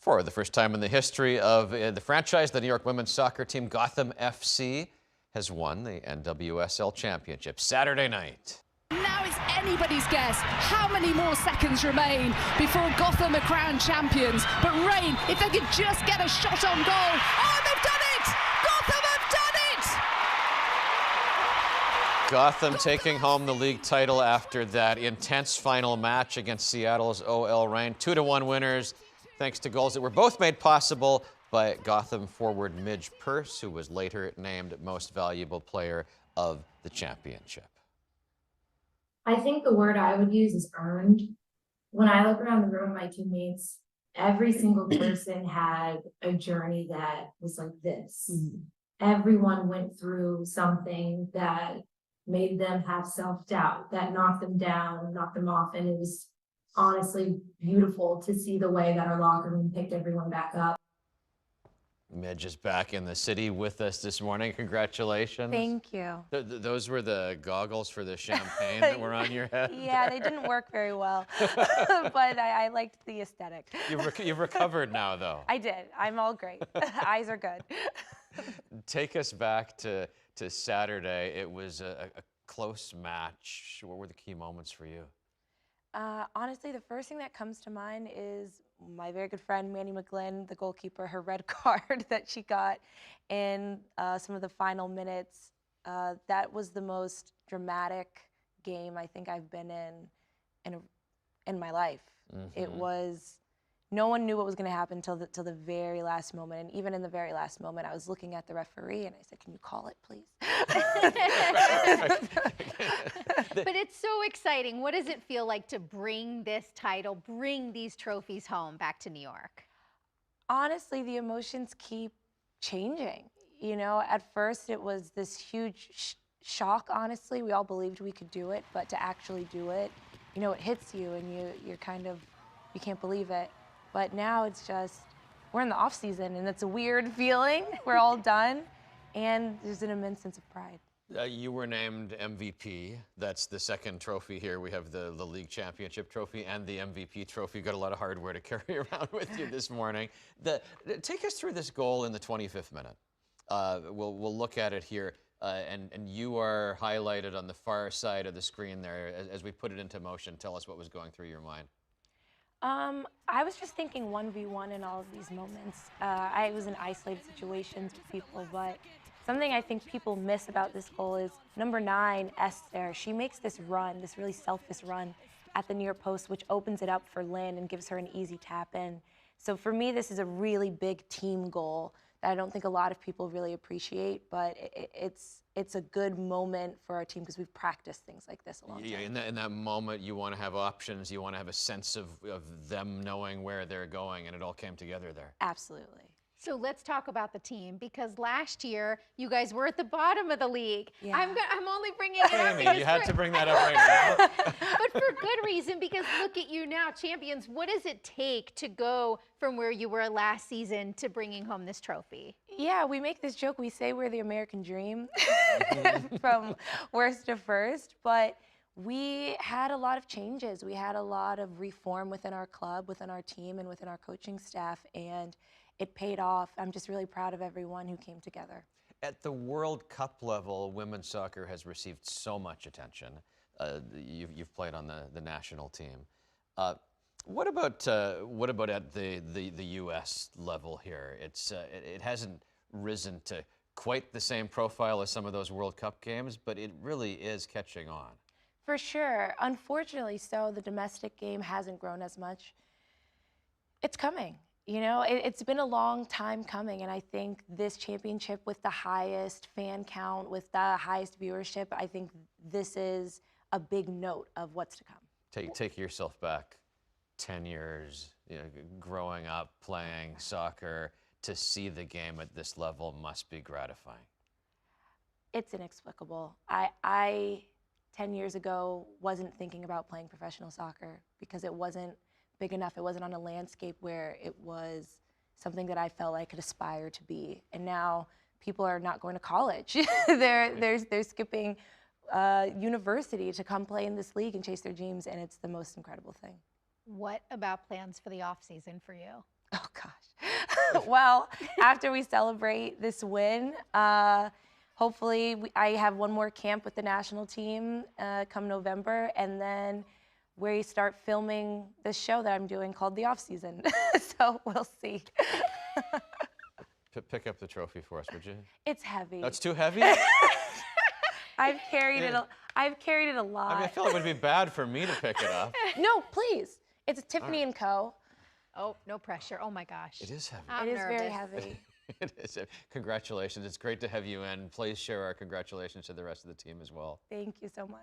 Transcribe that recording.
For the first time in the history of the franchise, the New York women's soccer team Gotham FC has won the NWSL championship Saturday night. Now it's anybody's guess how many more seconds remain before Gotham are crowned champions. But Rain, if they could just get a shot on goal. Oh, they've done it! Gotham have done it! Gotham taking home the league title after that intense final match against Seattle's OL Reign. 2-1 winners, thanks to goals that were both made possible by Gotham forward Midge Purce, who was later named Most Valuable Player of the championship. I think the word I would use is earned. When I look around the room, my teammates, every single person had a journey that was like this. Everyone went through something that made them have self-doubt, that knocked them down, knocked them off. And it was honestly beautiful to see the way that our locker room picked everyone back up. Midge is back in the city with us this morning. Congratulations. Thank you. Those were the goggles for the champagne that were on your head? Yeah, they didn't work very well, but I liked the aesthetic. You've recovered now, though. I did. I'm all great. Eyes are good. Take us back to Saturday. It was a close match. What were the key moments for you? Honestly, the first thing that comes to mind is my very good friend, Manny McGlynn, the goalkeeper, her red card that she got in some of the final minutes. That was the most dramatic game I think I've been in my life. It was, no one knew what was going to happen till the very last moment. And even in the very last moment, I was looking at the referee and I said, "Can you call it, please?" But it's so exciting. What does it feel like to bring this title, bring these trophies home back to New York? Honestly, the emotions keep changing. You know, at first it was this huge shock, honestly. We all believed we could do it, but to actually do it, you know, it hits you and you're kind of, you can't believe it. But now it's just, we're in the off season and it's a weird feeling. We're all done and there's an immense sense of pride. You were named MVP. That's the second trophy here. We have the league championship trophy and the MVP trophy. You've got a lot of hardware to carry around with you this morning. Take us through this goal in the 25th minute. We'll look at it here. And you are highlighted on the far side of the screen there. As we put it into motion, tell us what was going through your mind. I was just thinking 1v1 in all of these moments. I was in isolated situations with people, but something I think people miss about this goal is number 9, Esther. She makes this run, this really selfless run at the near post, which opens it up for Lynn and gives her an easy tap in. So for me, this is a really big team goal that I don't think a lot of people really appreciate, but it's a good moment for our team because we've practiced things like this a long time. Yeah, in that moment, you want to have options. You want to have a sense of them knowing where they're going, and it all came together there. Absolutely. So let's talk about the team, because last year you guys were at the bottom of the league. Yeah. I'm only bringing it up. Amy, you had to bring that up right now. But for good reason, because look at you now, champions. What does it take to go from where you were last season to bringing home this trophy? Yeah, we make this joke. We say we're the American dream from worst to first, but we had a lot of changes. We had a lot of reform within our club, within our team, and within our coaching staff, and it paid off. I'm just really proud of everyone who came together. At the World Cup level, women's soccer has received so much attention. You've played on the national team. What about at the U.S. level here? It hasn't risen to quite the same profile as some of those World Cup games, but it really is catching on. For sure. Unfortunately, so the domestic game hasn't grown as much. It's coming. You know, it's been a long time coming, and I think this championship with the highest fan count, with the highest viewership, I think this is a big note of what's to come. Take yourself back 10 years, you know, growing up, playing soccer, to see the game at this level must be gratifying. It's inexplicable. I 10 years ago, wasn't thinking about playing professional soccer because it wasn't big enough. It wasn't on a landscape where it was something that I felt I could aspire to be. And now people are not going to college. they're skipping university to come play in this league and chase their dreams, and it's the most incredible thing. What about plans for the off season for you? Oh gosh. Well, after we celebrate this win, hopefully I have one more camp with the national team come November, and then we start filming this show that I'm doing called The Off Season. So we'll see. Pick up the trophy for us, would you? It's heavy. That's too heavy? I've carried it. I've carried it a lot. I mean, I feel like it would be bad for me to pick it up. No, please. It's Tiffany & Co. Oh, no pressure. Oh my gosh. It is heavy. I'm It is very nervous. heavy. It is. Congratulations. It's great to have you in. Please share our congratulations to the rest of the team as well. Thank you so much.